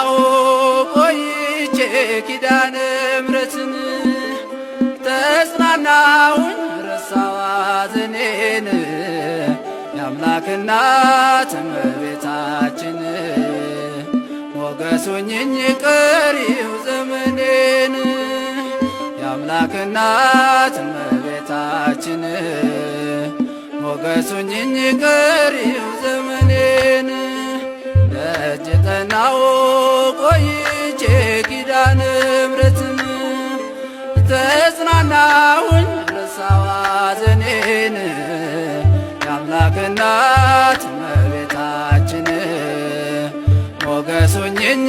ተጽናናው ቆይቼ ኪዳነ ምሕረትን ተጽናናውኝ ረሳዋ ሐዘኔን የአምላክ እናት እመቤታችን ሞገስ ሁኚኝ ቀሪው ዘመኔን የአምላክ እናት እመቤታችን ሞገስ ሁኚኝ ቀሪው ዘመኔን ደጅ ጠናው ቆይቼ ኪዳነ ምሕረትን ተጽናናውኝ ረሳዋ ሐዘኔን የአምላክ እናት እመቤታችን ሞገስ ሁኚኝ